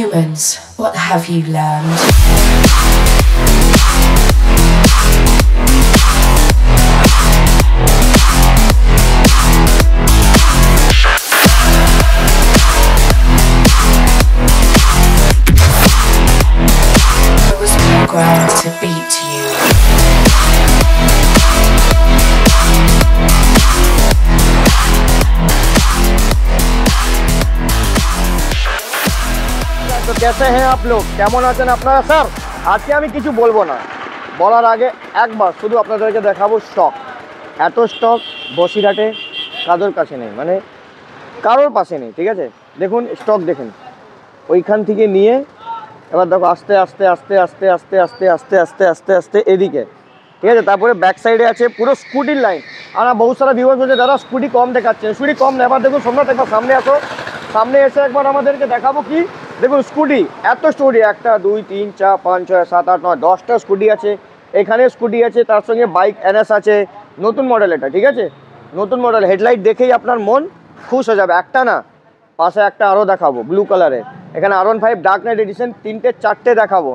Humans, what have you learned? I was programmed to beat you. তো कैसे हैं आप लोग কেমন আছেন আপনারা স্যার আজকে আমি কিছু বলবো না বলার আগে একবার শুধু আপনাদেরকে দেখাবো স্টক এত স্টক বসিরহাটে কারোর কাছে নেই মানে কারোর পাশে নেই ঠিক আছে দেখুন স্টক দেখুন ওইখান থেকে নিয়ে এবার দেখো আস্তে আস্তে আস্তে আস্তে আস্তে আস্তে আস্তে আস্তে আস্তে আস্তে এদিকে ঠিক আছে তারপরে ব্যাক সাইডে আছে পুরো স্কুটির লাইন আমরা বহু সারা ভিউয়ার্স বলছে দাদা স্কুটি কম দেখাচ্ছেন স্কুটি কম না এবার দেখুন সোমনাথ একবার সামনে আসো সামনে এসে একবার আমাদেরকে দেখাবো কি দেখুন স্কুটি এত স্কুটি 1 2 3 4 5 6 7 8 9 10টা স্কুটি আছে এখানে স্কুটি আছে তার সঙ্গে বাইক এনএস আছে নতুন মডেল এটা ঠিক আছে নতুন মডেল হেডলাইট দেখেই আপনার মন খুশ হয়ে যাবে একটা না পাশে একটা আরও দেখাবো ব্লু কালারের এখানে R15 ডার্ক নাইট এডিশন 3টে 4টে দেখাবো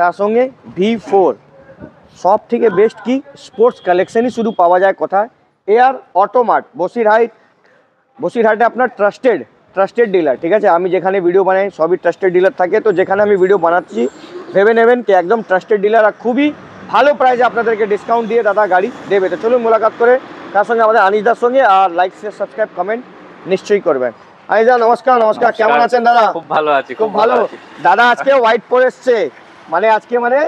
তার সঙ্গে V4 সব থেকে বেস্ট কি স্পোর্টস কালেকশনই শুধু পাওয়া যায় কোথায় এয়ার অটোমার্ট বসিরহাটে আপনার ট্রাস্টেড ডিলার ঠিক আছে আমি যেখানে ভিডিও বানাই সবই ট্রাস্টেড ডিলার থাকে তো যেখানে আমি ভিডিও বানাচ্ছি ভেবে নেবেন কি একদম ট্রাস্টেড ডিলার আর খুবই ভালো প্রাইসে আপনাদেরকে ডিসকাউন্ট দিয়ে দাদা গাড়ি দেবে তো চলুন মোলাকাত করে তার সঙ্গে আমাদের আনিসদার সঙ্গে আর লাইক শেয়ার সাবস্ক্রাইব কমেন্ট নিশ্চয়ই করবেন আনিসদা নমস্কার কেমন আছেন দাদা খুব ভালো আছি খুব ভালো দাদা আজকে হোয়াইট পরে এসছে মানে আজকে মানে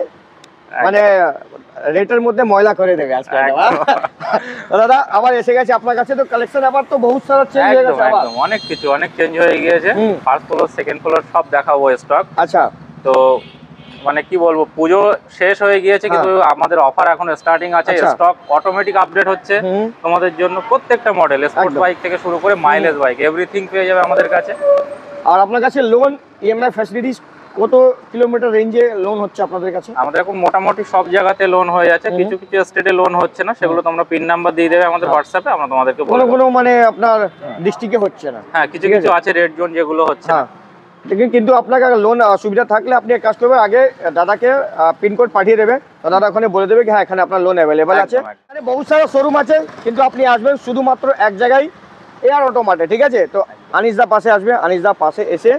রেটের মধ্যে ময়লা করে দেবে আজকে দাদা আবার এসে গেছে আপনার কাছে তো কালেকশন আবার তো বহুত সারা চেঞ্জ হয়ে গেছে আবার অনেক চেঞ্জ হয়ে গিয়েছে ফার্স্ট ফ্লোর সেকেন্ড ফ্লোর সব দেখাবো স্টক আচ্ছা তো মানে কি বলবো পুজো শেষ হয়ে গিয়েছে কিন্তু আমাদের অফার এখন স্টার্টিং আছে স্টক অটোমেটিক আপডেট হচ্ছে তোমাদের জন্য প্রত্যেকটা মডেল স্পোর্টস বাইক থেকে শুরু করে মাইলেজ বাইক এভরিথিং পেয়ে যাবে আমাদের কাছে আর আপনার কাছে লোন ইএমআই ফ্যাসিলিটিস কত কিলোমিটার রেঞ্জে লোন হচ্ছে আপনাদের কাছে আমাদের এখন মোটামুটি সব জায়গাতে লোন হয়ে যাচ্ছে কিছু কিছু স্টেটে লোন হচ্ছে না সেগুলো তোমরা পিন নাম্বার দিয়ে দেবে আমাদের হোয়াটসঅ্যাপে আমরা তোমাদেরকে বলবো কোনো মানে আপনার ডিস্ট্রিক্টে হচ্ছে না হ্যাঁ কিছু কিছু আছে রেড জোন যেগুলো হচ্ছে না কিন্তু আপনাকে লোন সুবিধা থাকলে আপনি এক কাজ করবেন আগে দাদাকে পিনকোড পাঠিয়ে দেবে দাদা ওখানে বলে দেবে হ্যাঁ এখানে আপনার লোন অ্যাভেলেবেল আছে মানে বহু সারা শোরুম আছে কিন্তু আপনি আসবেন শুধুমাত্র এক জায়গায় এয়ার অটোমার্টে ঠিক আছে তো আনিসদা পাশে আসবে আনিসদা পাশে এসে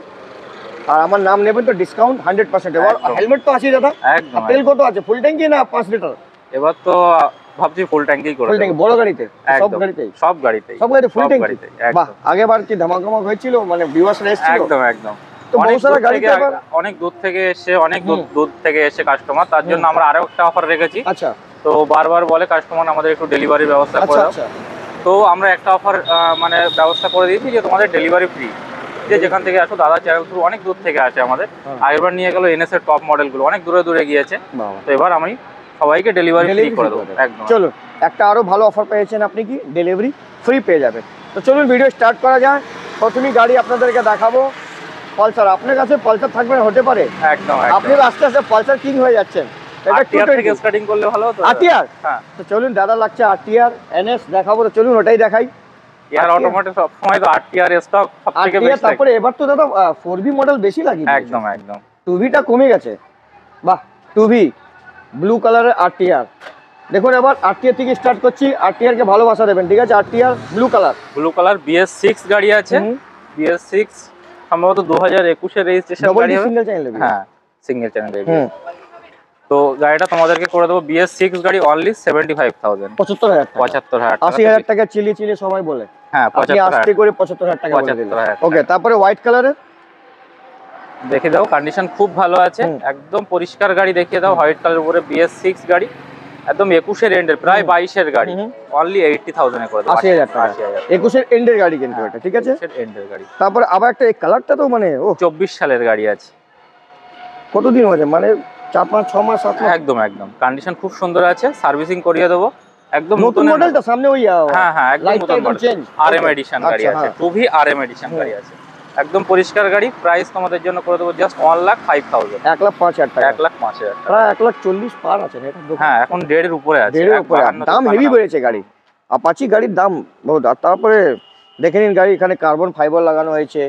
আর আমার নাম নেবেন তো ডিসকাউন্ট 100% এবার হেলমেট তো আছে দাদা একদম তেল কত আছে ফুল ট্যাঙ্কি না 5 লিটার এবার তো ভাবছি ফুল ট্যাঙ্কি করে ফুল ট্যাঙ্কি বড় গাড়িতে সব গাড়িতে ফুল ট্যাঙ্কি বাহ আগেবার কি ধামাকামা হয়েছিল মানে ভিউয়ার্স এসেছিল একদম তো বহুত সারা গাড়িতে অনেক দূর থেকে এসে কাস্টমার তার জন্য আমরা আরো একটা অফার রেখেছি আচ্ছা তো বারবার বলে কাস্টমার আমাদের একটু ডেলিভারির ব্যবস্থা করে দাও তো আমরা একটা অফার মানে ব্যবস্থা করে দিয়েছি যে তোমাদের ডেলিভারি ফ্রি যে যেখান থেকে আসো দাদা চ্যানেল থ্রু অনেক দূর থেকে আসে আমাদের আগেরবার নিয়ে গেল এনএস এর টপ মডেলগুলো অনেক দূরে গিয়েছে তো এবার আমি সবাইকে ডেলিভারি ফ্রি করে দেবো একদম চলুন একটা আরো ভালো অফার পেয়েছেন আপনি কি ডেলিভারি ফ্রি পেয়ে যাবেন তো চলুন ভিডিও স্টার্ট করা যায় প্রথমেই গাড়ি আপনাদেরকে দেখাবো পালসার আপনার কাছে পালসার থাকবে হতে পারে একদম আপনি আস্তে আস্তে পালসার কিং হয়ে যাচ্ছেন এটা থেকে স্টার্টিং করলে ভালো হতো আরটিআর হ্যাঁ তো চলুন দাদা লাগছে আরটিআর এনএস দেখাবো তো চলুন ওটাই দেখাই এয়ার অটোমেটিক সব সময় তো আরটিআর স্টক সবথেকে বেশি তারপরে এবার তো দাদা 4V মডেল বেশি লাগে একদম 2V টা কমে গেছে বাহ 2V ব্লু কালারের আরটিআর দেখুন এবার আরটিআর থেকে স্টার্ট করছি আরটিআর কে ভালোবাসা দেবেন ঠিক আছে আরটিআর ব্লু কালার BS6 গাড়ি আছে BS6 সম্ভবত 2021 এর রেজিস্ট্রেশন গাড়ি হবে সিঙ্গেল চ্যানেল হ্যাঁ সিঙ্গেল চ্যানেল তো গাড়িটা তোমাদেরকে করে দেবো BS6 গাড়ি অনলি 75000 75000 80000 টাকা চিলি সবাই বলে হ্যাঁ 75 করে 75000 টাকা বলে দিলেন ওকে তারপরে হোয়াইট কালারের দেখে দাও কন্ডিশন খুব ভালো আছে একদম পরিষ্কার গাড়ি দেখিয়ে দাও হোয়াইট কালারের উপরে BS6 গাড়ি একদম 21 এর এন্ডের প্রায় 22 এর গাড়ি অনলি 80000 এ করে দাও 80000 টাকা 21 এর এন্ডের গাড়ি কিন্তু এটা ঠিক আছে 21 এর এন্ডের গাড়ি তারপরে আবার একটা এই কালারটা তো মানে ও 24 সালের গাড়ি আছে কতদিন হয়েছে মানে 4-5-6 মাস একদম কন্ডিশন খুব সুন্দর আছে সার্ভিসিং করিয়ে দেবো একদম নতুন মডেলটা সামনে ওই হ্যাঁ একদম নতুন মডেল RM এডিশন গাড়ি আছে 2V RM এডিশন গাড়ি আছে একদম পরিষ্কার গাড়ি প্রাইস তোমাদের জন্য করে দেবো জাস্ট 1,05,000 1,05,000 টাকা 1,05,000 প্রায় 1,40,000 পার আছে এটা হ্যাঁ এখন 1.5 এর উপরে আছে 1.5 এর উপরে দাম হেভি বেড়েছে গাড়ি অ্যাপাচি গাড়ির দাম বহুত আর তারপরে দেখে নিন গাড়ি এখানে কার্বন ফাইবার লাগানো হয়েছে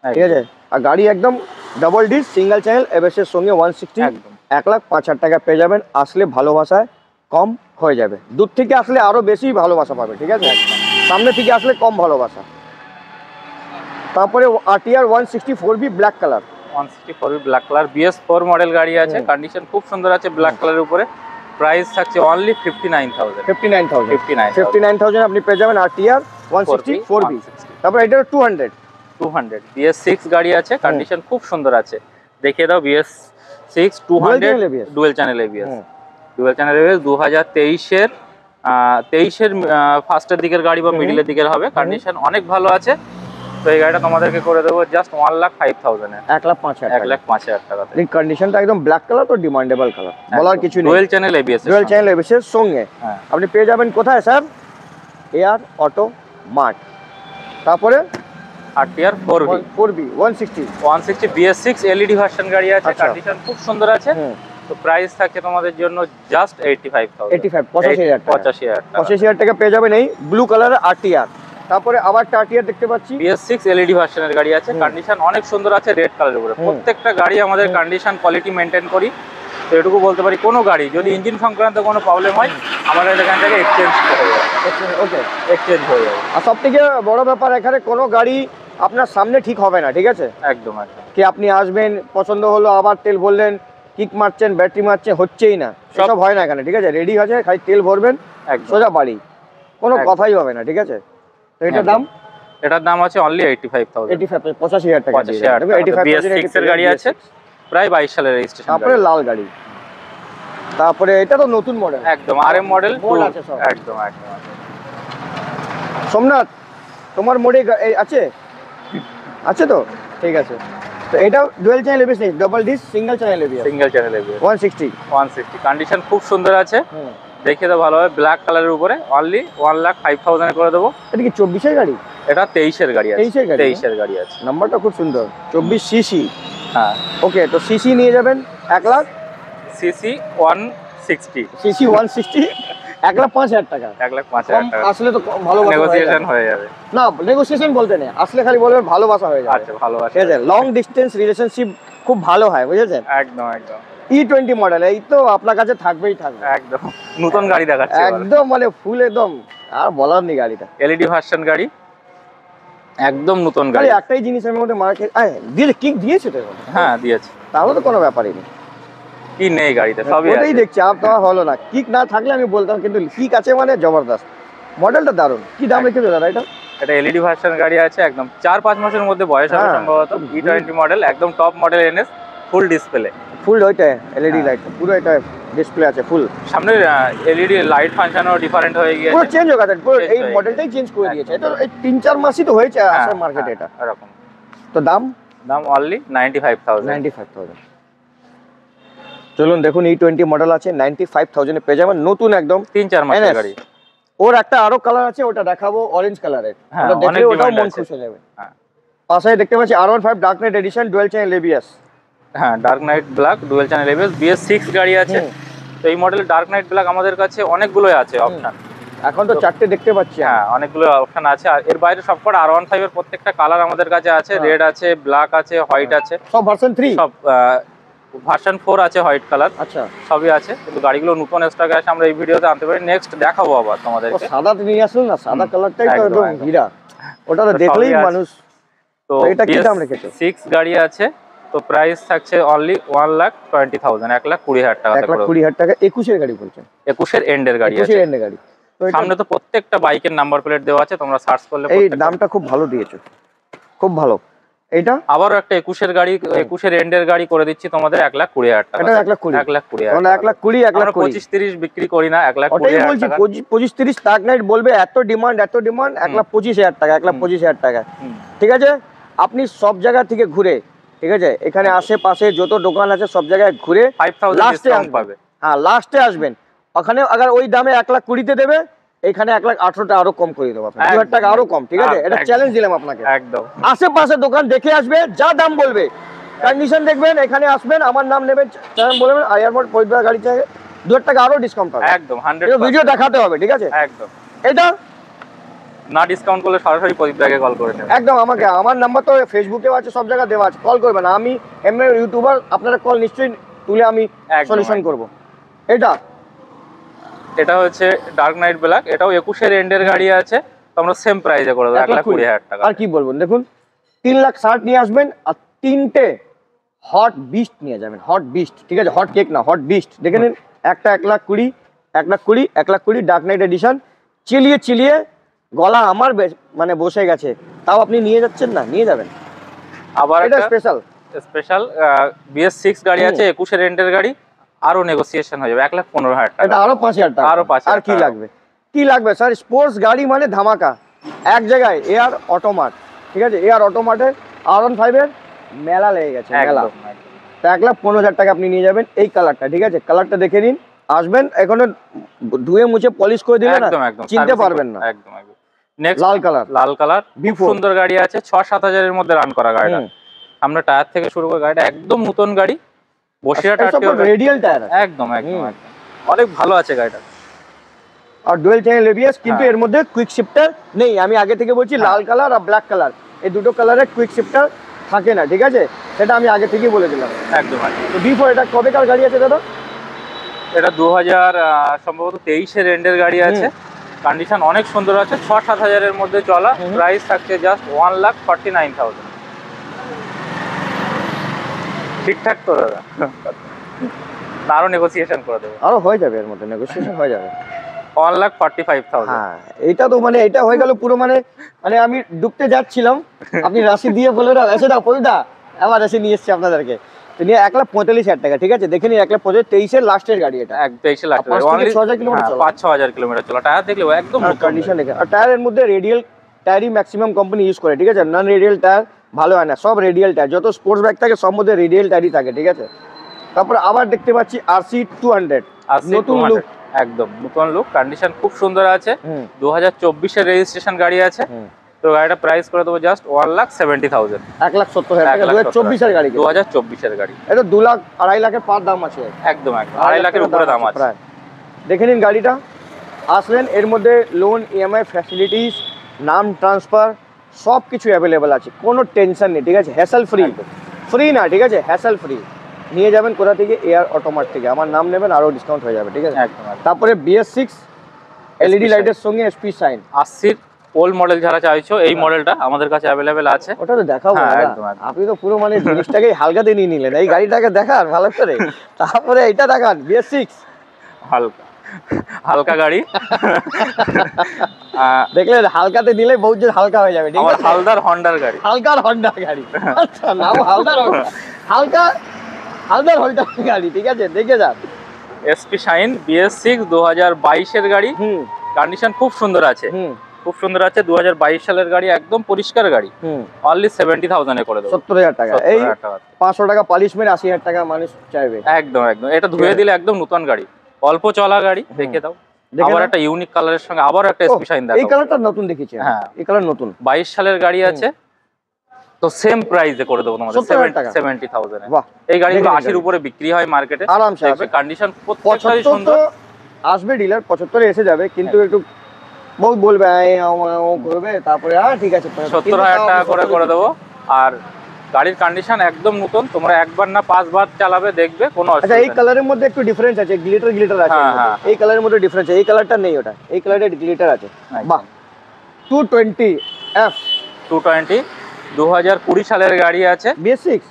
ঠিক আছে। আর গাড়ি একদম double dish single channel ABS এর সঙ্গে 160 একদম 1,05,000 টাকা পেয়ে যাবেন। আসলে ভালোবাসায় কম হয়ে যাবে, দূর থেকে আসলে আরো বেশি ভালোবাসা পাবে, ঠিক আছে, সামনে থেকে আসলে কম ভালোবাসা। তারপরে RTR 164B black colour, 164 black colour BS4 model গাড়ি আছে, কন্ডিশন খুব সুন্দর আছে ব্ল্যাক কালারের উপরে। প্রাইস থাকছে অনলি 59,000 59,000 আপনি পেয়ে যাবেন আরটিআর 164B। তারপর এটা 200 BS6 গাড়ি আছে, কন্ডিশন খুব সুন্দর আছে। দেখিয়ে দাও BS6 200 dual channel ABS, dual channel ABS 2023 এর ফার্স্টের দিকের গাড়ি বা মিডলের দিকের হবে। কন্ডিশন অনেক ভালো আছে। তো এই গাড়িটা তোমাদেরকে করে দেবো জাস্ট 1,05,000 এ, 1,05,000 টাকাতে। এই কন্ডিশনটা একদম ব্ল্যাক কালার, তো ডিমান্ডেবল কালার, বলার কিছু নেই। Dual channel ABS, dual channel ABS এর সঙ্গে আপনি পেয়ে যাবেন কোথায় স্যার? Air auto mart. তারপরে RTR 4B 160 BS6 LED version গাড়ি আছে, কন্ডিশন খুব সুন্দর আছে। তো প্রাইস থাকে তোমাদের জন্য জাস্ট 85,000 টাকা পেয়ে যাবেন এই ব্লু কালারের আরটিআর। তারপরে আবার একটা আরটিআর দেখতে পাচ্ছি, BS6 LED ভার্সনের গাড়ি আছে, কন্ডিশন অনেক সুন্দর আছে রেড কালারের উপরে। প্রত্যেকটা গাড়ি আমাদের কন্ডিশন কোয়ালিটি মেনটেন করি। তো এটুকু বলতে পারি, কোনো গাড়ি যদি ইঞ্জিন সংক্রান্ত কোনো প্রবলেম হয় আমাদের এখান থেকে এক্সচেঞ্জ হয়ে যাবে। এক্সচেঞ্জ হয়ে যাবে। আর সব থেকে বড় ব্যাপার, এখানে কোনো গাড়ি আপনার সামনে ঠিক হবে না, ঠিক আছে, একদম কি আপনি আসবেন, পছন্দ হলো, আবার তেল ভরলেন, কিক মারছেন, ব্যাটারি মারছেন, হচ্ছেই না, সব হয় না এখানে, ঠিক আছে। রেডি আছে, খালি তেল ভরবেন, সোজা বাড়ি, কোনো কথাই হবে না, ঠিক আছে। তো এটার দাম, এটার দাম আছে অনলি 85,000 85,000 টাকা। 85,000 BS6 এর গাড়ি আছে, প্রায় 22 সালের রেজিস্ট্রেশন। তারপরে লাল গাড়ি, তারপরে এটা তো নতুন মডেল, একদম RM মডেল আছে সব। একদম সোমনাথ, তোমার মোড়ে আছে আছে তো, ঠিক আছে। তো এটা ডুয়াল চ্যানেল ABS নেই, double dish single channel ABS, 160 condition খুব সুন্দর আছে। দেখে তো ভালো হবে, ব্ল্যাক কালারের উপরে অনলি 1,05,000 এ করে দেবো। এটা কি 24 এর গাড়ি? এটা 23 এর গাড়ি আছে, 23 এর গাড়ি আছে। নাম্বারটা খুব সুন্দর, 24 সিসি। হ্যাঁ ওকে, তো সিসি নিয়ে যাবেন 1 লাখ, সিসি 160, সিসি 160, 1,05,000 টাকা। 1,05,000 টাকা আসলে তো ভালো নেগোসিয়েশন হয়ে যাবে। না, নেগোসিয়েশন বলতে নেই, আসলে খালি বলবেন ভালোবাসা হয়ে যাবে। আচ্ছা, ভালোবাসা, ঠিক আছে, লং ডিসটেন্স রিলেশনশিপ খুব ভালো হয়, বুঝেছেন? একদম E20 মডেল, এই তো আপনার কাছে থাকবেই থাকবে, একদম নতুন গাড়ি দেখাচ্ছে একদম, মানে ফুল একদম, আর বলার নেই। গাড়িটা LED ভার্সন গাড়ি, একদম নতুন গাড়ি। একটাই জিনিস আমি মধ্যে মার্কেট দিয়েছে, কিক দিয়েছে তো? হ্যাঁ দিয়েছে, তাহলে তো কোনো ব্যাপারই নেই, কি নেই গাড়িতে, সবই আছে। ওটাই দেখছি, আপ তো হলো না, কিক না থাকলে আমি বলতাম, কিন্তু কিক আছে মানে জবরদস্ত। মডেলটা দারুণ। কি দাম রেখেছো দাদা এটা? এটা LED ভার্সন গাড়ি আছে, একদম 4-5 মাসের মধ্যে বয়স হবে সম্ভবত। E20 মডেল, একদম top model NS, full display, full ওইটা LED লাইট, পুরো এটা ডিসপ্লে আছে ফুল। সামনে LED লাইট ফাংশনও ডিফারেন্ট হয়ে গিয়েছে, পুরো চেঞ্জ হয়ে গেছে, পুরো এই মডেলটাই চেঞ্জ করে দিয়েছে। এটা এই 3-4 মাসই তো হয়েছে আসলে মার্কেটে এটা এরকম। তো দাম অনলি 95,000। চলুন দেখুন, E20 মডেল আছে, 95,000 এ পেয়ে যাবেন, নতুন একদম, 3-4 মাসের গাড়ি। ওর একটা আরো কালার আছে, ওটা দেখাবো, অরেঞ্জ কালারের, ওটা দেখলে ওটাও মন খুশি হয়ে যাবে। পাশে দেখতে পাচ্ছি R15 dark knight edition dual channel ABS। হ্যাঁ, dark knight black dual channel ABS, BS6 গাড়ি আছে। তো এই মডেল ডার্ক নাইট ব্ল্যাক আমাদের কাছে অনেকগুলোই আছে অপশন, এখন তো 4টে দেখতে পাচ্ছি। হ্যাঁ, অনেকগুলো অপশন আছে। আর এর বাইরে সবকটা R15 এর প্রত্যেকটা কালার আমাদের কাছে আছে, রেড আছে, ব্ল্যাক আছে, হোয়াইট আছে, সব ভার্সন 3, সব ভার্সন 4 আছে, হোয়াইট কালার, আচ্ছা সবই আছে। কিন্তু গাড়িগুলো নতুন স্টকে আছে, আমরা এই ভিডিওতে আনতে পারি, নেক্সট দেখাবো আবার তোমাদেরকে। সাদা নিয়ে আসুন না, সাদা কালারটাই তো একদম হীরা, ওটা তো দেখলেই মানুষ। তো এটা কি দাম রেখেছো? 6 গাড়ি আছে, তো প্রাইস থাকছে অনলি 1,20,000, 1,20,000 টাকা। 1,20,000 টাকা। 21 এর গাড়ি বলছেন? 21 এর এন্ডের গাড়ি আছে, 21 এর এন্ডের গাড়ি। তো সামনে তো প্রত্যেকটা বাইকের নাম্বার প্লেট দেওয়া আছে, তোমরা সার্চ করলে। এই দামটা খুব ভালো দিয়েছো, খুব ভালো। এটা আবারও একটা 21 এর গাড়ি, 21 এর এন্ডের গাড়ি করে দিচ্ছি তোমাদের 1,20,000 টাকা। এটা 1,20,000, 1,20,000, মানে 1,20,000, 1,20,000, 25-30 বিক্রি করি না, 1,20,000 বলছি। 25-30 ডার্ক নাইট বলবে, এত ডিমান্ড, 1,25,000 টাকা, 1,25,000 টাকা, ঠিক আছে। আপনি সব জায়গা থেকে ঘুরে, ঠিক আছে, এখানে আশেপাশে যত দোকান আছে সব জায়গায় ঘুরে 5,000 ডিসকাউন্ট পাবে। হ্যাঁ, লাস্টে আসবেন, ওখানে আবার ওই দামে 1,20,000 দেবে, এখানে 1,18,000 টাকা আরো কম করে দেবো, 2,000 টাকা আরো কম, ঠিক আছে। এটা চ্যালেঞ্জ দিলাম আপনাকে, একদম। আশেপাশে দোকান দেখে আসবে, যা দাম বলবে, কন্ডিশন দেখবেন, এখানে আসবেন, আমার নাম নেবেন, চ্যানেল বলবেন আয়ারমোড পরিবার গাড়ি চাই, 2,000 টাকা আরো ডিসকাউন্ট পাবে, একদম 100%। ভিডিও দেখাতে হবে, ঠিক আছে, একদম। এটা না ডিসকাউন্ট করলে সরাসরি প্রদীপ দাকে কল করে নেবেন। একদম আমাকে, আমার নাম্বার তো ফেসবুকেও আছে, সব জায়গায় দেওয়া আছে, কল করবেন। আমি এমনি ইউটিউবার, আপনারা কল নিশ্চয়ই তুলে আমি সলিউশন করব। এটা হচ্ছে ডার্ক নাইট ব্ল্যাক, এটাও 21-এর এন্ডের গাড়ি আছে, তো আমরা সেম প্রাইসে করে দেবো 1,20,000 টাকা। আর কি বলবেন, দেখুন 3,60,000 নিয়ে আসবেন আর 3টে হট বিস্ট নিয়ে যাবেন, হট বিস্ট, ঠিক আছে, হট কেক না, হট বিস্ট। দেখে নিন, একটা 1,20,000, 1,20,000 ডার্ক নাইট এডিশন, চিলিয়ে গলা আমার মানে বসে গেছে, তাও আপনি নিয়ে যাচ্ছেন না, নিয়ে যাবেন। আবার এটা একটা স্পেশাল BS6 গাড়ি আছে, 21-এর এন্ডের গাড়ি, আরো নেগোসিয়েশন হয়ে যাবে 1,15,000 টাকা। এটা আরো 5,000 টাকা, আরো 5,000 আর কি লাগবে, কি লাগবে স্যার? স্পোর্টস গাড়ি মানে ধামাকা এক জায়গায়। এয়ার অটোমার্ট, ঠিক আছে, এয়ার অটোমার্টে R15 এর মেলা লেগে গেছে, মেলা। তো 1,15,000 টাকা আপনি নিয়ে যাবেন। এই কালারটা, ঠিক আছে, কালারটা দেখে নিন, আসবেন, এখনো ধুয়ে মুছে পলিশ করে দিলে না চিনতে পারবেন না। একদম নেক্সট লাল কালার, খুব B4 সুন্দর গাড়ি আছে, 6-7 এর মধ্যে রান করা গাড়িটা। আমরা টায়ার থেকে শুরু করে গাড়িটা একদম নতুন গাড়ি, বসিরহাট রেডিয়াল টায়ার, একদম অনেক ভালো আছে গাড়িটা। আর ডুয়েল চ্যানেল এবিএস, কিন্তু এর মধ্যে কুইক শিফটার নেই। আমি আগে থেকে বলছি, লাল কালার আর ব্ল্যাক কালার, এই দুটো কালারের কুইক শিফটার থাকে না, ঠিক আছে, সেটা আমি আগে থেকেই বলে দিলাম। একদম। তো B4 এটা কবেকার গাড়ি আছে দাদা? এটা 2000 সম্ভবত 23-এর এন্ডের গাড়ি আছে, কন্ডিশন অনেক সুন্দর আছে, 6-7 এর মধ্যে চলা, প্রাইস থাকছে জাস্ট 1,49,000। ঠিকঠাক তো দাদা, আরো নেগোসিয়েশন করে দেবো, আরো হয়ে যাবে, এর মধ্যে নেগোসিয়েশন হয়ে যাবে। 1,45,000। হ্যাঁ, এটা তো মানে এটা হয়ে গেল পুরো, মানে আমি ডুবতে যাচ্ছিলাম, আপনি রাশি দিয়ে বলে দাও, এসে দাও পদুদা, আবার এসে নিয়ে এসছি আপনাদেরকে। তো নিয়ে 1,45,000 টাকা, ঠিক আছে, দেখে নিন 1,45,000, 23-এর লাস্টের গাড়ি এটা, 23-এর লাস্টের, 5,000 কিলোমিটার চলা, 5-6,000 কিলোমিটার চলা, টায়ার দেখলে একদম কন্ডিশন দেখে। আর টায়ারের মধ্যে রেডিয়াল টায়ারই ম্যাক্সিমাম কোম্পানি ইউজ করে, ঠিক আছে, নন রেডিয়াল টায়ার ভালো হয় না, সব রেডিয়াল টায়ার, যত স্পোর্টস বাইক থাকে সব মধ্যে রেডিয়াল টায়ারই থাকে, ঠিক আছে। তারপরে আবার দেখতে পাচ্ছি RC 200, নতুন লুক, একদম নতুন লুক, কন্ডিশন খুব সুন্দর আছে, 2024-এর রেজিস্ট্রেশন গাড়ি আছে। তো গাড়িটা প্রাইস করে দেবো জাস্ট 1,70,000, 1,70,000 টাকা, 2024-এর গাড়ি, 2024-এর গাড়ি। এটা 2 লাখ 2.5 লাখের পার দাম আছে, একদম 2.5 লাখের উপরে দাম আছে। দেখে নিন গাড়িটা, আসবেন, এর মধ্যে লোন, EMI ফ্যাসিলিটিস, নাম ট্রান্সফার সব কিছু অ্যাভেলেবেল আছে, কোনো টেনশন নেই, ঠিক আছে, হ্যাসেল ফ্রি না, ঠিক আছে, হ্যাসেল ফ্রি। নিয়ে যাবেন কোথা থেকে? এয়ার অটোমার্ট থেকে, আমার নাম নেবেন, আরও ডিসকাউন্ট হয়ে যাবে, ঠিক আছে। তারপরে BS6 LED লাইটের সঙ্গে SP শাইন, 80-র ওল্ড মডেল যারা চাইছো, এই মডেলটা আমাদের কাছে অ্যাভেলেবেল আছে। ওটা তো দেখাবো, আপনি তো পুরো মানে জিনিসটাকে হালকাতে নিয়ে নিলেন, এই গাড়িটাকে দেখান ভালো করে, তারপরে এটা দেখান BS6 হালকা গাড়ি। দেখলেন, হালকাতে দিলে বহুত যে হালকা হয়ে যাবে, ঠিক আছে, হালদার হন্ডার গাড়ি, গাড়ি, আচ্ছা, নাম হালদার হন্ডার গাড়ি, ঠিক আছে, দেখে যান। SP শাইন BS6 2022-এর গাড়ি, কন্ডিশন খুব সুন্দর আছে, 2022 সালের গাড়ি, একদম পরিষ্কার গাড়ি, অনলি 70,000 এ করে দেবো, 70,000 টাকা। এই 500 টাকা পালিশ মেরে 80,000 টাকা মানুষ চাইবে, একদম এটা ধুয়ে দিলে একদম নতুন গাড়ি, অল্প চলা গাড়ি। দেখে দাও, আবার একটা ইউনিক কালারের সঙ্গে আবার একটা SP শাইন দেখো, এই কালারটা নতুন দেখেছি, হ্যাঁ, এই কালার নতুন, 22 সালের গাড়ি আছে, তো সেম প্রাইসে করে দেবো তোমাদের 70,000 এ। এই গাড়িগুলো 80-র উপরে বিক্রি হয় মার্কেটে, আরামসে দেখবে কন্ডিশন প্রত্যেকটাই সুন্দর। আসবে ডিলার 75 এসে যাবে, কিন্তু একটু বহুত বলবে করবে, তারপরে ঠিক আছে 70,000 টাকা করে দেবো। আর গাড়ির কন্ডিশন একদম নতুন, তোমরা একবার না 5 বার চালাবে, দেখবে কোনো অসুবিধা নেই। এই কালারের মধ্যে একটু ডিফারেন্স আছে, গ্লিটার আছে, এই কালারের মধ্যে ডিফারেন্স আছে, এই কালারটা নেই, ওটা এই কালারের গ্লিটার আছে। বাহ, 220F 220 2020 সালের গাড়ি আছে, BS6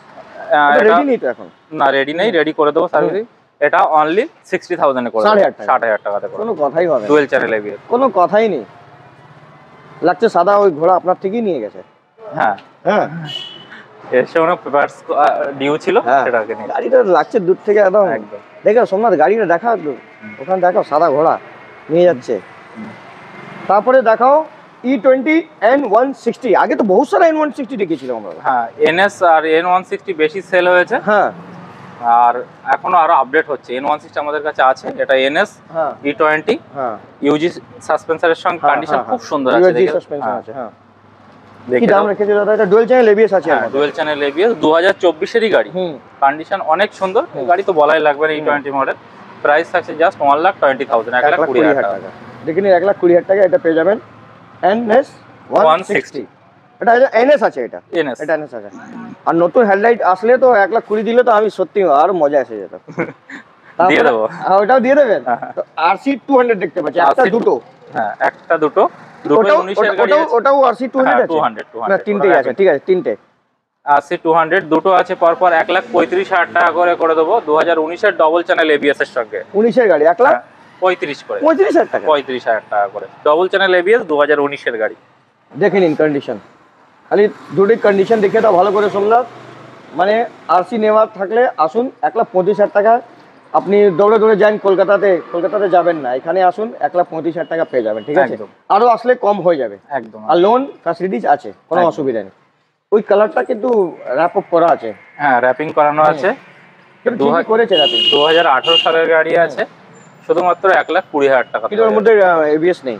রেডি নেই তো এখন? না, রেডি নেই, রেডি করে দেবো সার্ভিসিং। এটা অনলি 60,000 এ করে 60,000 টাকাতে করে, কোনো কথাই হবে না, ডুয়েল চ্যানেল ABS, কোনো কথাই নেই। লাগছে সাদা, ওই ঘোড়া আপনার থেকেই নিয়ে গেছে। হ্যাঁ, এসে ওনা পেপারস ডিউ ছিল, সেটাকে নিয়ে গাড়িটা লাগছে দূর থেকে একদম। দেখো সোমনাথ, গাড়িটা দেখাও, ওখানে দেখাও, সাদা ঘোড়া নিয়ে যাচ্ছে। তারপরে দেখাও E20 N160, আগে তো বহুত সারা N160 দেখেছিলাম আমরা। হ্যাঁ, NS আর N160 বেশি সেল হয়েছে, হ্যাঁ, আর এখনো আরো আপডেট হচ্ছে। N160 আমাদের কাছে আছে, এটা NS E20, UG সাসপেন্সরের সঙ্গে, কন্ডিশন খুব সুন্দর আছে, UG সাসপেনশন আছে। হ্যাঁ, কি দাম রেখেছে দাদা? এটা ডুয়াল চ্যানেল ABS আছে, ডুয়াল চ্যানেল ABS, 2024-এরই গাড়ি, কন্ডিশন অনেক সুন্দর, গাড়ি তো বলাই লাগবে না। E20 মডেল, প্রাইস থাকছে জাস্ট 1,20,000, 1,20,000 টাকা। দেখে নিন 1,20,000 টাকা এটা পেয়ে যাবেন। NS 160 এটা NS আছে, এটা NS NS আছে। আর নতুন হেডলাইট আসলে তো 1,20,000 দিলে তো আমি সত্যি আর মজা এসে যেত। দিয়ে দেবো। ওটাও দিয়ে দেবেন। তো RC 200 দেখতে পাচ্ছি, একটা দুটো। হ্যাঁ, একটা দুটো, দুটো 19 এর গাড়ি আছে। ওটাও RC 200 আছে? 200 না, তিনটেই আছে, ঠিক আছে, তিনটে। RC 200 দুটো আছে পরপর 1,35,000 টাকা করে দেবো 2019 এর ডবল চ্যানেল ABS এর সঙ্গে। 19 এর গাড়ি 1,35,000 করে, 35,000 টাকা, 35,000 টাকা করে ডবল চ্যানেল ABS 2019 এর গাড়ি। দেখে নিন কন্ডিশন, খালি দুটোই কন্ডিশন দেখে দাও ভালো করে সোমনাথ। মানে RC নেওয়ার থাকলে আসুন, 1,35,000 টাকা। আপনি দৌড়ে দৌড়ে যান কলকাতাতে যাবেন না, এখানে আসুন 1,35,000 টাকা পেয়ে যাবেন, ঠিক আছে? আরো আসলে কম হয়ে যাবে একদম। আর লোন ফ্যাসিলিটিস আছে, কোনো অসুবিধা নেই। ওই কালারটা কিন্তু র্যাপ আপ করা আছে। হ্যাঁ, র্যাপিং করানো আছে। করেছে র্যাপিং। 2018 সালের গাড়ি আছে, শুধুমাত্র 1,20,000 টাকা। কিন্তু ওর মধ্যে ABS নেই,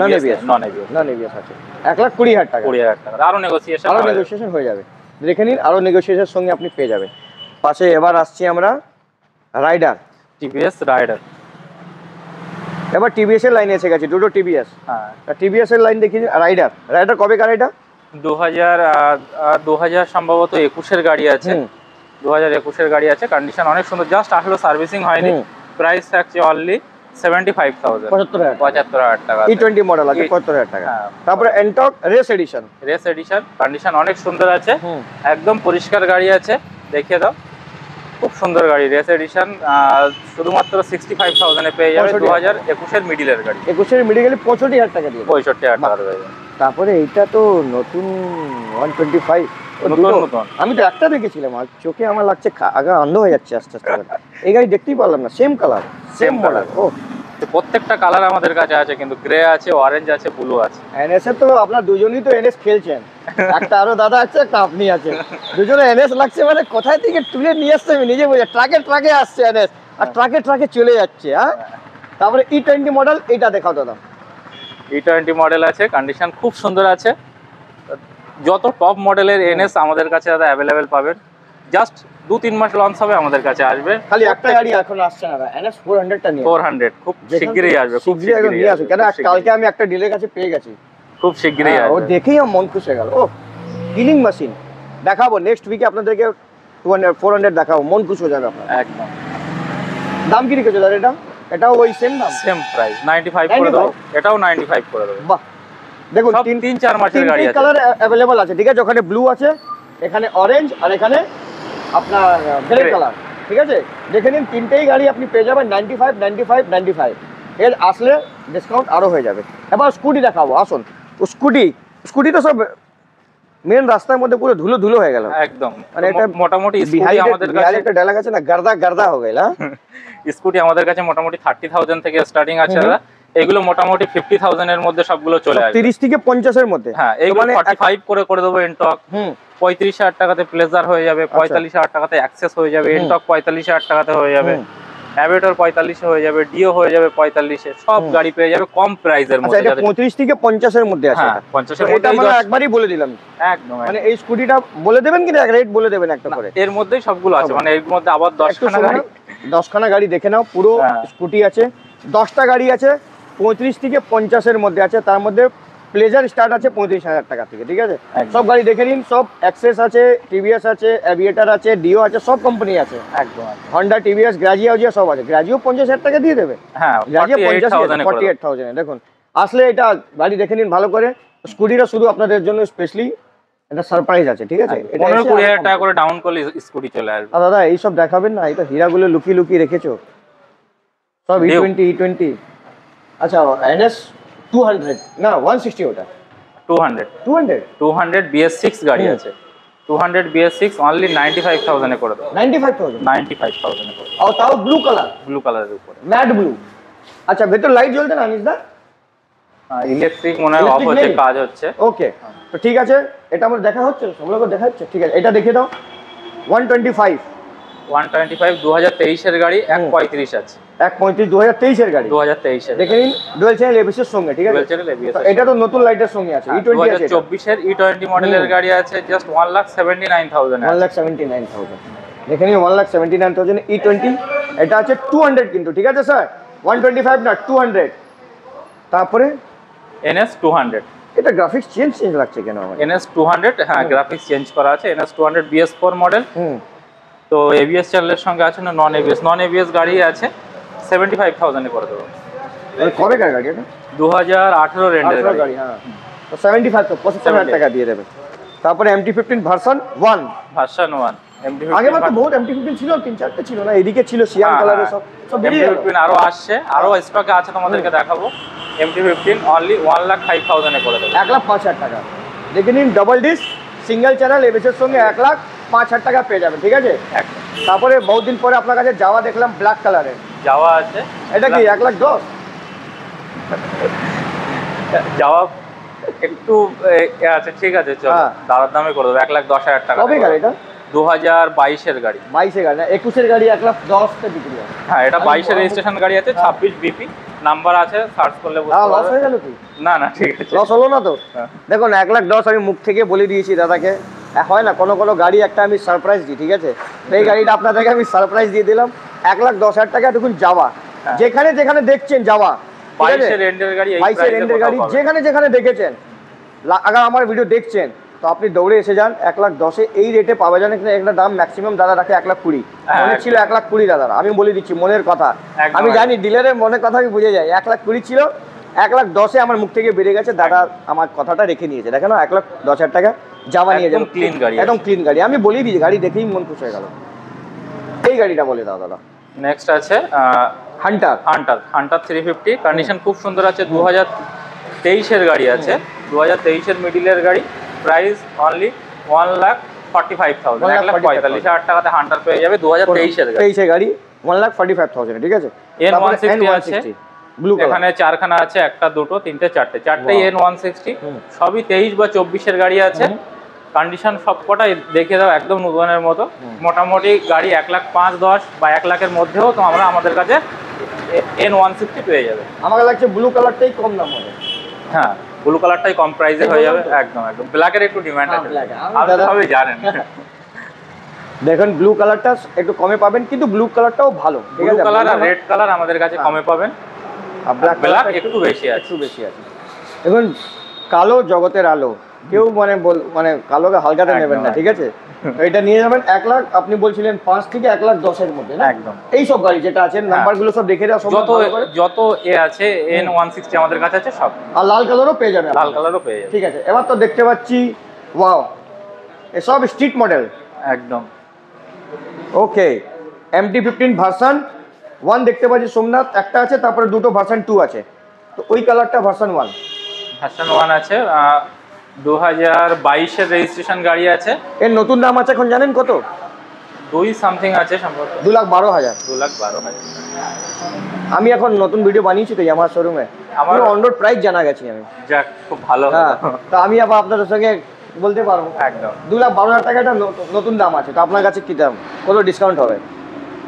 নন ABS আছে। 1,20,000 টাকা, 20,000 টাকা। আরো নেগোসিয়েশন হয়ে যাবে। দেখে নিন, আরো নেগোসিয়েশনের সঙ্গে আপনি পেয়ে যাবেন। পাশে এবার আসছি আমরা রাইডার, TVS রাইডার। এবার TVS এর লাইনে এসে গেছে, দুটো TVS। হ্যাঁ, TVS এর লাইন দেখি। রাইডার কবে কার এটা? 2000 সম্ভবত 21 এর গাড়ি আছে। 2021 এর গাড়ি আছে, কন্ডিশন অনেক সুন্দর, জাস্ট আসলে সার্ভিসিং হয়নি। প্রাইস থাকছে অনলি 75,000, 75,000 টাকা। E20 মডেল আছে, 75,000 টাকা। তারপরে এনটর্ক রেস এডিশন, কন্ডিশন অনেক সুন্দর আছে, একদম পরিষ্কার গাড়ি আছে। দেখিয়ে দাও, খুব সুন্দর গাড়ি। রেস এডিশন শুধুমাত্র 65,000 এ পেয়ে যাবে। 2021 এর মিডিলের গাড়ি। 21 এর মিডিল গেলে 65,000 টাকা দিয়ে, 65,000 টাকা দেবে। তারপরে এইটা তো নতুন 125। নতুন আমি তো একটা দেখেছিলাম, আর চোখে আমার লাগছে আগা অন্ধ হয়ে যাচ্ছে আস্তে আস্তে। এই গাড়ি দেখতেই পারলাম না, সেম কালার, সেম মডেল। ও, প্রত্যেকটা কালার আমাদের কাছে আছে, কিন্তু গ্রে আছে, অরেঞ্জ আছে, ব্লু আছে। NS এ তো আপনার দুজনেই তো NS খেলছেন, একটা আরো দাদা আছে, একটা আপনি আছে, দুজনে NS লাগছে। মানে কোথায় থেকে তুলে নিয়ে আসছে আমি নিজে বুঝে। ট্রাকে আসছে NS, আর ট্রাকে চলে যাচ্ছে। হ্যাঁ, তারপরে E20 মডেল, এটা দেখাও দাদা। E20 মডেল আছে, কন্ডিশন খুব সুন্দর আছে। যত টপ মডেলের NS আমাদের কাছে দাদা অ্যাভেলেবেল পাবেন। জাস্ট 2-3 মাস লঞ্চ হবে, আমাদের কাছে আসবে। খালি একটা গাড়ি এখন আসছে না, NS 400 টা নিয়ে। 400 খুব শিগগিরই আসবে, খুব শিগগিরই নিয়ে আসবে। কেন কালকে আমি একটা ডিলের কাছে পেয়ে গেছি, খুব শিগগিরই আসবে। ও দেখেই আমার মন খুশি হয়ে গেল। ও, কিলিং মেশিন দেখাবো নেক্সট উইকে আপনাদেরকে। 400 দেখাবো, মন খুশি হয়ে যাবে আপনার। একদম। দাম কি রেখেছো দাদা এটা? এটাও ওই সেম দাম, সেম প্রাইস, 95 করে দেবো। এটাও 95 করে দেবো। বাহ, দেখুন 3-4 মাসের গাড়ি আছে। কালার अवेलेबल আছে, ঠিক আছে? ওখানে ব্লু আছে, এখানে অরেঞ্জ, আর এখানে আপনার গ্রে কালার, ঠিক আছে? দেখে নিন, তিনটেই গাড়ি আপনি পেয়ে যাবেন 95। এর আসলে ডিসকাউন্ট আরো হয়ে যাবে। এবার স্কুটি দেখাবো, আসুন। স্কুটি তো সব মেন রাস্তার মধ্যে পুরো ধুলো হয়ে গেল একদম। মানে এটা মোটামুটি স্কুটি আমাদের কাছে একটা ডায়লগ আছে না, গার্দা হয়ে গেল। স্কুটি আমাদের কাছে মোটামুটি 30,000 থেকে স্টার্টিং আছে দাদা। এগুলো মোটামুটি 50,000 এর মধ্যে সবগুলো চলে আসবে। 30 থেকে 50 এর মধ্যে। হ্যাঁ, এইগুলো 45 করে দেবো এনটক। 35,000 টাকাতে প্লেজার হয়ে যাবে, 45,000 টাকাতে অ্যাক্সেস হয়ে যাবে, এনটক 45,000 টাকাতে হয়ে যাবে, অ্যাভেটর 45 হয়ে যাবে, ডিও হয়ে যাবে 45 এ। সব গাড়ি পেয়ে যাবে কম প্রাইসের মধ্যে। আচ্ছা, এটা 35 থেকে 50 এর মধ্যে আছে। হ্যাঁ, 50 এর মধ্যে। এটা আমরা একবারই বলে দিলাম একদম। মানে এই স্কুটিটা বলে দেবেন কি না, রেট বলে দেবেন একটা করে? এর মধ্যেই সবগুলো আছে, মানে এর মধ্যে আবার 10খানা গাড়ি দেখে নাও। পুরো স্কুটি আছে, 10টা গাড়ি আছে, 35 থেকে 50 এর মধ্যে আছে। তার মধ্যে প্লেজার স্টার্ট আছে 35,000 টাকা থেকে, ঠিক আছে? সব গাড়ি দেখে নিন, সব অ্যাক্সেস আছে, টিভিএস আছে, অ্যাভিয়েটার আছে, ডিও আছে, সব কোম্পানি আছে। একদম। হন্ডা, টিভিএস, গ্রাজিও সব আছে। গ্রাজিও 50,000 টাকা দিয়ে দেবে। হ্যাঁ, গ্রাজিও 48,000। দেখুন, আসলে এটা গাড়ি দেখে নিন ভালো করে। স্কুটিটা শুধু আপনাদের জন্য স্পেশালি একটা সারপ্রাইজ আছে, ঠিক আছে? 15-20,000 টাকা করে ডাউন করলে স্কুটি চলে আসবে। দাদা এইসব দেখাবেন না, এটা হীরাগুলো লুকিয়ে রেখেছো সব। E20। আচ্ছা, NS 200 না 160, ওটা 200 BS6 গাড়ি আছে। 200 BS6 অনলি 95,000 এ করে দেবো। 95,000 এ করে। আর তাও ব্লু কালারের উপরে, ম্যাট ব্লু। আচ্ছা, ভেতর লাইট জ্বলছে না আনিস দা? ইলেকট্রিক মনে হয় অফ হচ্ছে, কাজ হচ্ছে। ওকে, তো ঠিক আছে, এটা আমার দেখা হচ্ছে, সবগুলো দেখা হচ্ছে, ঠিক আছে? এটা দেখে দাও। 125 2023 এর গাড়ি, 135 আছে। 135 2023 এর গাড়ি। 2023 এর দেখে নিন, ডুয়াল চ্যানেল এবিএস এর সঙ্গে, ঠিক আছে? Dual channel ABS। এটা তো নতুন লাইটের সঙ্গে আছে। E20 আছে। 2024 এর E20 মডেলের গাড়ি আছে, জাস্ট 1,79,000। 1,79,000 দেখে নিন, 1,79,000 E20। এটা আছে 200 কিন্তু, ঠিক আছে স্যার? 125 না, 200। তারপরে NS 200। এটা গ্রাফিক্স চেঞ্জ লাগছে কেন আমার? NS 200, হ্যাঁ গ্রাফিক্স চেঞ্জ করা আছে। NS 200 BS4 model. তো ABS চ্যানেলের সঙ্গে আছে না নন ABS গাড়ি আছে, 75,000 এ করে দেবো। কবে গাড়ি এটা? 2018 রেন্ডের গাড়ি। হ্যাঁ, তো 75 তো 75,000 টাকা দিয়ে দেবে। তারপরে MT-15 ভার্সন 1। ভার্সন 1 MT-15 আগে তো বহুত MT-15 ছিল, 3-4টে ছিল না? এদিকে ছিল সিয়ান কালারের, সব বেরিয়ে গেল। MT-15 আরো আসছে, আরো স্টকে আছে, তোমাদেরকে দেখাবো। MT-15 অনলি 1,05,000 এ করে দেবো। 1,05,000 টাকা। দেখে নিন, double disc single channel ABS এর সঙ্গে 1,05,000 টাকা পেয়ে যাবেন, ঠিক আছে? তারপরে বহুত দিন পরে আপনার কাছে যাওয়া দেখলাম ব্ল্যাক কালারের। যাওয়া আছে, এটা কি 1,10,000? যাওয়া একটু আছে, ঠিক আছে চলো দাদার দামে করে দেবো। 1,10,000 টাকা। কবে গাড়ি এটা? 2022 এর গাড়ি। 22 এর গাড়ি না, 21 এর গাড়ি 1,10,000 তে বিক্রি হয়। হ্যাঁ, এটা 22 এর রেজিস্ট্রেশন গাড়ি আছে, 26 BP নাম্বার আছে, সার্চ করলে বুঝতে পারবে। লস হয়ে গেল কি? না ঠিক আছে, লস হলো না তো? দেখুন 1,10,000 আমি মুখ থেকে বলে দিয়েছি দাদাকে। হয় না কোনো গাড়ি একটা আমি সারপ্রাইজ দিই, ঠিক আছে? তো এই গাড়িটা আপনাদেরকে আমি সারপ্রাইজ দিয়ে দিলাম। 1,10,000 টাকা দেখুন যাওয়া, যেখানে যেখানে দেখছেন যাওয়া 22 এর রেন্টের গাড়ি, 22 এর রেন্টের গাড়ি যেখানে যেখানে দেখেছেন, আগার আমার ভিডিও দেখছেন তো আপনি দৌড়ে এসে যান। 1,10,000 এই রেটে পাওয়া যায় না। একটা দাম ম্যাক্সিমাম দাদা রাখে 1,20,000। মনে ছিল 1,20,000 দাদারা, আমি বলে দিচ্ছি মনের কথা। আমি জানি ডিলারের মনের কথা আমি বুঝে যাই। 1,20,000 ছিল, 1,10,000 আমার মুখ থেকে বেরিয়ে গেছে। দাদা আমার কথাটা রেখে নিয়েছে। দেখেন 1,10,000 টাকা যাওয়া নিয়ে যাবেন, ক্লিন গাড়ি, একদম ক্লিন গাড়ি। আমি বলে দিয়েছি, গাড়ি দেখেই মন খুশি হয়ে গেল। এই গাড়িটা বলে দাও দাদা। নেক্সট আছে হান্টার 350, কন্ডিশন খুব সুন্দর আছে। 2023 এর গাড়ি আছে, 2023 এর মিডিলের গাড়ি। প্রাইস অনলি 1,45,000, 1,45,000 টাকাতে হান্টার পেয়ে যাবে। 2023 এর গাড়ি, 23 এর গাড়ি 1,45,000, ঠিক আছে? N160 আছে, ব্লু কালার। এখানে 4 খানা আছে, একটা দুটো তিনটে চারটেই N160। সবই 23 বা 24 এর গাড়ি আছে। কন্ডিশন সবকটাই দেখে দাও একদম নতুনের মতো। মোটামুটি গাড়ি 1,05,10 বা 1,00,000 এর মধ্যেও তো আমরা আমাদের কাছে N160 পেয়ে যাবে। আমাকে লাগছে ব্লু কালারটাই কম দাম হবে। হ্যাঁ, ব্লু কালারটাই কম প্রাইসে হয়ে যাবে। একদম ব্ল্যাকের একটু ডিমান্ড আছে, আপনি সবই জানেন। দেখুন ব্লু কালারটা একটু কমে পাবেন, কিন্তু ব্লু কালারটাও ভালো, ঠিক আছে? ব্লু কালার আর রেড কালার আমাদের কাছে কমে পাবেন, আর ব্ল্যাক একটু বেশি আছে। দেখুন কালো জগতের আলো, কেউ মানে কালোকে হালকাতে নেবেন না, ঠিক আছে? এটা নিয়ে যাবেন 1,00,000, আপনি বলছিলেন 5 থেকে 1,10,000 এর মধ্যে না? একদম। এই সব গাড়ি যেটা আছে নাম্বারগুলো সব দেখে দাও, সব যত আছে N160 আমাদের কাছে আছে সব। আর লাল কালারও পেয়ে যাবে, লাল কালারও পেয়ে যাবে, ঠিক আছে? এবার তো দেখতে পাচ্ছি ওয়াও, এসব স্ট্রিট মডেল একদম। ওকে, MT-15 ভার্সন 1 দেখতে পাচ্ছি সোমনাথ একটা আছে, তারপরে দুটো ভার্সন 2 আছে। তো ওই কালারটা ভার্সন 1 আছে। 2022 এর রেজিস্ট্রেশন গাড়ি আছে। এর নতুন দাম আছে এখন জানেন কত? 2 সামথিং আছে সম্ভবত, 2,12,000। 2,12,000। আমি এখন নতুন ভিডিও বানিয়েছি তো আমার শোরুমে, আমার অন রোড প্রাইস জানা গেছি আমি। যাক, খুব ভালো। হ্যাঁ, তো আমি আবার আপনাদের সঙ্গে বলতে পারবো একদম 2,12,000 টাকা এটা নতুন দাম আছে। তো আপনার কাছে কি দাম, কত ডিসকাউন্ট হবে?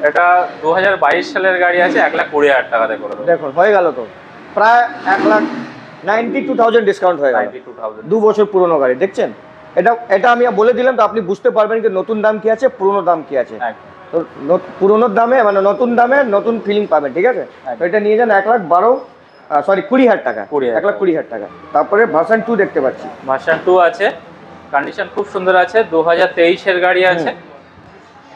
এটা 2022 সালের গাড়ি আছে, 1,20,000 টাকাতে করে দেবো। দেখুন হয়ে গেল তো, প্রায় 1,92,000 ডিসকাউন্ট হয়ে গেল। 92,000, 2 বছর পুরনো গাড়ি দেখছেন। এটা আমি বলে দিলাম তো আপনি বুঝতে পারবেন যে নতুন দাম কি আছে, পুরনো দাম কি আছে। তো পুরনোর দামে মানে নতুন দামে নতুন ফিলিং পাবেন, ঠিক আছে? তো এটা নিয়ে যান 20,000 টাকা, 1,20,000 টাকা। তারপরে ভার্সন 2 দেখতে পাচ্ছি, ভার্সন 2 আছে, কন্ডিশন খুব সুন্দর আছে। 2023 এর গাড়ি আছে,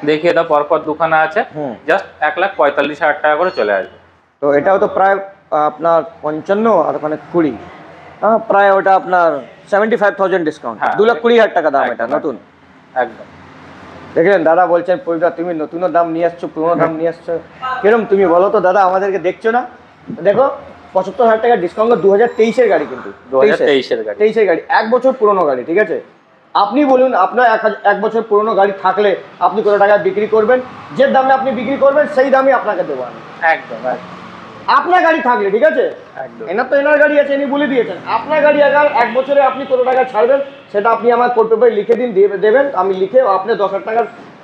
দেখিয়ে দাও, পরপর দুখানা আছে, জাস্ট 1,45,000 টাকা করে চলে আসবে। তো এটাও তো প্রায় আপনার 55 আর ওখানে 20, হ্যাঁ প্রায় ওটা আপনার 75,000 ডিসকাউন্ট, 2,20,000 টাকা দাম এটা নতুন। একদম দেখলেন দাদা বলছেন পরিবার তুমি নতুনও দাম নিয়ে আসছো, পুরোনো দাম নিয়ে আসছো, কিরম তুমি বলো তো দাদা? আমাদেরকে দেখছো না? দেখো 75,000 টাকা ডিসকাউন্ট, 2023 এর গাড়ি, কিন্তু 2023 এর গাড়ি, 23 এর গাড়ি, 1 বছর পুরনো গাড়ি, ঠিক আছে? আপনি বলুন আপনার 1 বছর পুরনো গাড়ি থাকলে আপনি কত টাকা বিক্রি করবেন? যে দামে আপনি বিক্রি করবেন সেই দামই আপনাকে দেবো আমি। একদম আপনার গাড়ি থাকলে, ঠিক আছে? এনার তো এনার গাড়ি আছে, ইনি বলে দিয়েছেন। আপনার গাড়ি আগার 1 বছরে আপনি কত টাকা ছাড়বেন সেটা আপনি আমার কোড পেপারে লিখে দেবেন, আমি লিখে আপনি 10,000 টাকা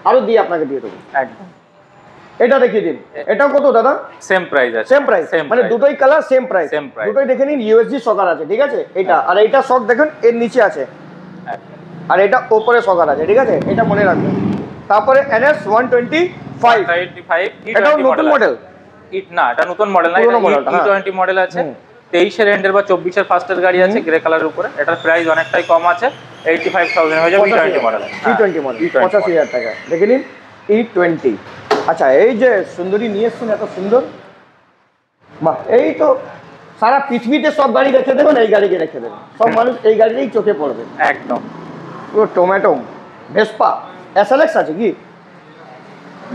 আরো দিয়ে আপনাকে দিয়ে দেবো। একদম এটা দেখিয়ে দিন, এটাও কত দাদা? সেম প্রাইস আছে, সেম প্রাইস, মানে দুটোই কালার সেম প্রাইস। দুটোই দেখে নিন, ইউএসজি সকার আছে, ঠিক আছে? এটা আর এইটা শক দেখুন এর নিচে আছে, আর এটা উপরে সকার আছে, ঠিক আছে? এটা মনে রাখবেন। তারপরে NS 125, এটাও নতুন মডেল। না, এটা নতুন মডেল না, এটা E20 মডেল আছে। 23-এর এন্ডের বা 24-এর ফার্স্টের গাড়ি আছে গ্রে কালারের উপরে, এটার প্রাইস অনেকটাই কম আছে, 85,000 হয়ে যাবে। E20 মডেল, E20 মডেল 85,000 টাকা। দেখে নিন E20। আচ্ছা, এই যে সুন্দরী নিয়ে এসছেন এত সুন্দর, বাহ! এই তো সারা পৃথিবীতে সব গাড়ি রেখে দেবেন, এই গাড়িকে রেখে দেবেন, সব মানুষ এই গাড়িতেই চোখে পড়বে একদম। পুরো টমেটো ভেসপা SLX আছে কি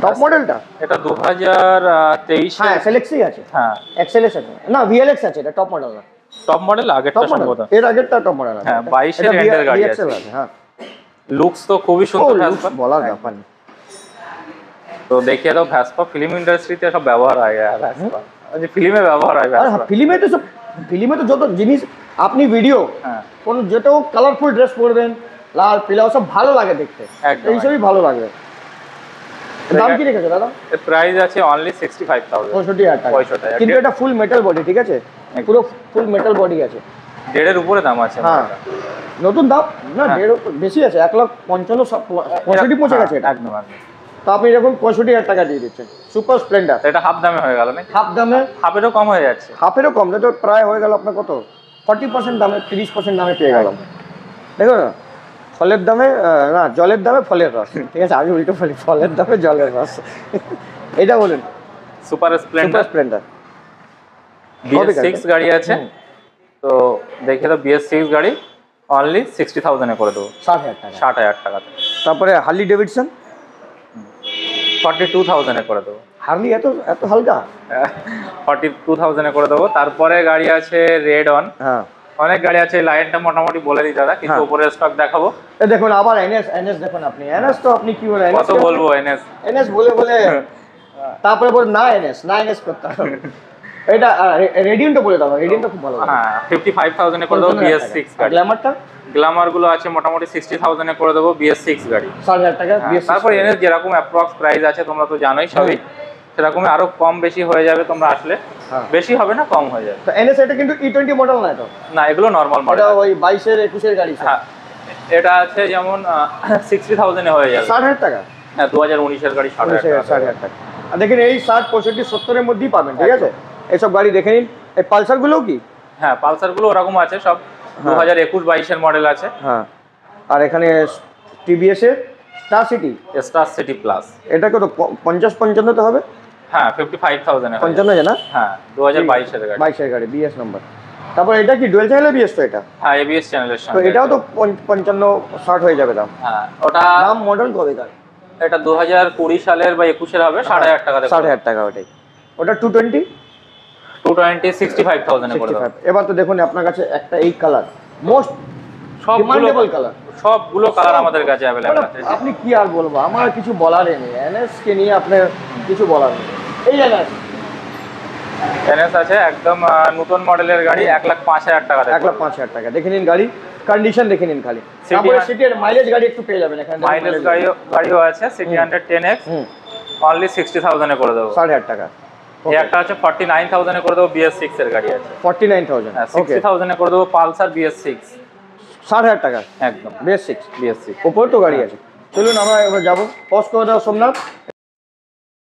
টপ মডেলটা? এটা 2023 হ্যাঁ SLX-ই আছে, হ্যাঁ XLS আছে না, VLX আছে, এটা টপ মডেল না, টপ মডেল আগেরটা টপ মডেল, সম্ভবত। এর আগেরটা টপ মডেল আছে। হ্যাঁ 22-এর এন্ডের গাড়ি আছে। হ্যাঁ লুকস তো খুবই ও সুন্দর looks ভ্যাসপা। বলার ব্যাপার নেই। তো দেখিয়ে দাও ভ্যাসপা, ফিল্ম ইন্ডাস্ট্রিতে সব ব্যবহার হয় ভ্যাসপা, যে ফিল্মে ব্যবহার হয় আর ভ্যাসপা। ফিল্মে তো যত জিনিস আপনি ভিডিও হ্যাঁ কোন যেটাও কালারফুল ড্রেস পরবেন, লাল পিলা সব ভালো লাগে দেখতে, একদম। এইসবই ভালো লাগবে। দাম কি রেখেছে দাদা? এর প্রাইস আছে অনলি 65,000, 65,000 টাকা। 65,000 কিন্তু এটা ফুল মেটাল বডি, ঠিক আছে, পুরো ফুল মেটাল বডি আছে। 1.5-এর উপরে দাম আছে। হ্যাঁ নতুন দাম না, হ্যাঁ। 1.5 বেশি আছে, 1,55,65 পৌঁছে গেছে এটা। একদম একদম। তো আপনি এরকম 65,000 টাকা দিয়ে দিচ্ছেন সুপার স্প্লেন্ডার, তো এটা হাফ দামে হয়ে গেল নাকি? হাফ দামে, হাফেরও কম হয়ে যাচ্ছে। হাফেরও কম, তো প্রায় হয়ে গেল আপনার কত 40% দামে, 30% দামে পেয়ে গেলাম। দেখো না, ফলের দামে না, জলের দামে ফলের রস, ঠিক আছে, আমি উল্টো বলি, ফলের দামে জলের রস। এটা বলুন সুপার স্প্লেন্ডার স্প্লেন্ডার BS6 গাড়ি আছে। তো দেখে তো BS6 গাড়ি অনলি 60,000 এ করে দেবো, 60,000 টাকা। 60,000 টাকাতে। তারপরে হার্লি ডেভিডসন 42,000 এ করে দেবো, হার্লি এত এত হালকা। 42,000 এ করে দেবো। তারপরে গাড়ি আছে রেড অন, হ্যাঁ অনেক গাড়ি আছে। লাইনটা মোটামুটি বলে দিই দাদা, কিছু হ্যাঁ। উপরে স্টক দেখাবো। এই দেখুন আবার এনএস দেখুন, আপনি এনএস তো আপনি কি বলেন, কত বলবো এনএস। এনএস বলে বলে তারপরে বলে না এনএস করতে হবে। এটা রেডিয়নটা বলে দাও, রেডিয়নটা খুব ভালো লাগে। হ্যাঁ 55,000 এ করে দেবো BS6 গাড়ি। গ্ল্যামারটা গ্ল্যামার গুলো আছে মোটামুটি 60,000 এ করে দেবো BS6 গাড়ি। 60,000 টাকা। হ্যাঁ, তারপর এনএস যেরকম অ্যাপ্রক্স প্রাইস আছে তোমরা তো জানোই সবই, সেরকমই আরো কম বেশি হয়ে যাবে তোমরা আসলে। হ্যাঁ। বেশি হবে না, কম হয়ে যাবে। তো এনএস এটা কিন্তু E20 মডেল না, এটা না এগুলো নরমাল মডেল। এটা ওই 22-এর 21-এর গাড়ি। হ্যাঁ এটা আছে যেমন 60,000 এ হয়ে যাবে। 60,000 টাকা। হ্যাঁ 2019-এর গাড়ি 60,000 টাকা। 60,000 টাকা। আর দেখেন এই 60, 65, 70-এর মধ্যেই পাবেন, ঠিক আছে। এইসব গাড়ি দেখে নিন। এই পালসার গুলোও কি? হ্যাঁ পালসার গুলো ওরকম আছে সব, 2021-22-এর মডেল আছে। হ্যাঁ। আর এখানে টিভিএস এর star city, star city plus, এটা কত 50-55 তো হবে? হ্যাঁ 55,000 এ হয়ে যাবে। 55 জানা? হ্যাঁ 2022-এর গাড়ি। 22-এর গাড়ি, বিএস নাম্বার। তারপর এটা কি ডুয়েল চ্যানেলের বিএস তো এটা? হ্যাঁ এবিএস চ্যানেলের তো সঙ্গে। এটাও তো 55-60 হয়ে যাবে দাম। হ্যাঁ ওটা দাম মডেল কবে কার? এটা 2020 সালের বা 21-এর হবে, 60,000 টাকা দেবে। 60,000 টাকা ওটাই। ওটা 220 65,000 এ করে দেবো। 65। এবার তো দেখুন আপনার কাছে একটা এই কালার মোস্ট ডিমান্ডেবল কালার, সবগুলো কালার আমাদের কাছে অ্যাভেলেবল আছে। আপনি কি আর বলবো, আমার কিছু বলার নেই, এনএস কে নিয়ে আপনার কিছু বলার নেই। এই এনএস আছে একদম নতুন মডেলের গাড়ি, 1,05,000 টাকা দেবে। 1,05,000 টাকা। দেখে নিন গাড়ি কন্ডিশন, দেখে নিন খালি। City তারপরে Hunter- সিটির মাইলেজ গাড়ি একটু পেয়ে যাবেন এখানে। মাইলেজ গাড়িও আছে, সিটি 110X অনলি 60,000 এ করে দেবো। 60,000 টাকা। এই একটা আছে 49,000 এ করে দেবো, BS6 এর গাড়ি আছে। 49,000। হ্যাঁ ওকে, 60,000 এ করে দেবো পালসার BS6 60,000 টাকা। একদম বেস 6 BS6। উপরে তো গাড়ি আছে। চলুন আমরা এবার যাবো। পজ করে দাও সোমনাথ।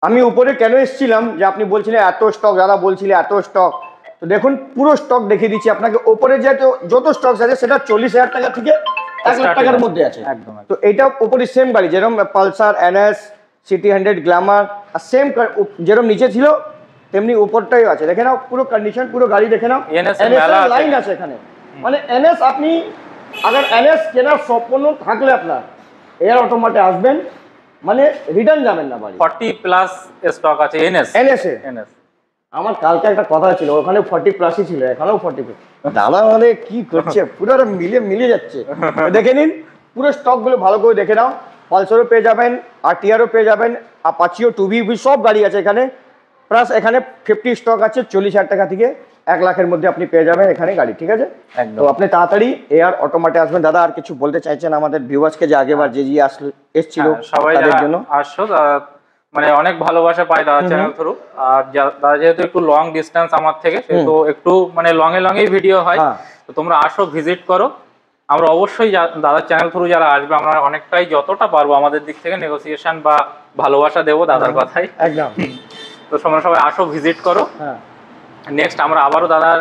আমি উপরে কেন এসেছিলাম যে আপনি বলছিলেন এত স্টক, দাদা বলছিলেন এত স্টক, তো দেখুন পুরো স্টক দেখিয়ে দিচ্ছি আপনাকে। ওপরে যে যত স্টক আছে সেটা 40,000 টাকা থেকে 1,00,000 টাকার মধ্যে আছে। একদম তো এইটা উপরে সেম গাড়ি, যেরকম পালসার, এনএস, সিটি 100, গ্ল্যামার, আর সেম যেরকম নিচে ছিল তেমনি উপরটাই আছে। দেখে নাও পুরো কন্ডিশন, পুরো গাড়ি দেখে নাও। NS NS মেলা আছে। লাইন আছে এখানে, মানে এনএস আপনি আগার এনএস কেনার স্বপ্ন থাকলে আপনার এয়ার অটোমাটে আসবেন, মানে রিটার্ন যাবেন না বাড়ি। 40 প্লাস স্টক আছে এনএস। এনএস আমার কালকে একটা কথা ছিল, ওখানে 40+ ছিল, এখানেও 40+। দাদা মানে কি করছে, পুরো মিলে যাচ্ছে। দেখে নিন পুরো স্টক গুলো ভালো করে দেখে নাও। পালসারও পেয়ে যাবেন, আরটিআরও পেয়ে যাবেন, আপাচিও 2B সব গাড়ি আছে এখানে। প্লাস এখানে 50 স্টক আছে 40,000 টাকা থেকে 1,00,000-এর মধ্যে আপনি পেয়ে যাবেন এখানে গাড়ি, ঠিক আছে। একদম। তো আপনি তাড়াতাড়ি এয়ার অটোমাটে আসবেন। দাদা আর কিছু বলতে চাইছেন আমাদের ভিউয়ার্সকে, যে আগেবার যে এসেছিল সবাই তাদের জন্য? আসছো, মানে অনেক ভালোবাসা পাই দাদা চ্যানেল থ্রু। আর দাদা যেহেতু একটু লং ডিস্টেন্স আমার থেকে, সেহেতু একটু মানে লংয়ে ভিডিও হয়। তো তোমরা আসো, ভিজিট করো। আমরা অবশ্যই দাদার চ্যানেল থ্রু যারা আসবে, আমরা অনেকটাই যতটা পারবো আমাদের দিক থেকে নেগোসিয়েশন বা ভালোবাসা দেবো দাদার কথাই। একদম। তো তোমরা সবাই আসো, ভিজিট করো। নেক্সট আমরা আবারও দাদার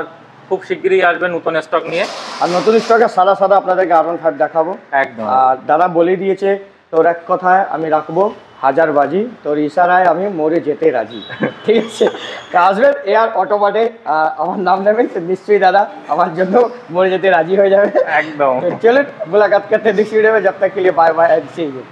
খুব শিগগিরই আসবেন নতুন স্টক নিয়ে। আর নতুন স্টকে সাদা সাদা আপনাদেরকে R15 দেখাবো একদম। আর দাদা বলে দিয়েছে তোর এক কথায় আমি রাখবো হাজার বাজি, তোর ইশারায় আমি মরে যেতে রাজি। ঠিক আছে, তা আসবেন এয়ার অটোমাটে, আমার নাম নেবেন নিশ্চয়ই দাদা আমার জন্য মরে যেতে রাজি হয়ে যাবে। একদম। चलो मुलाकात करते हैं नेक्स्ट वीडियो में, जब तक के लिए bye bye and see you.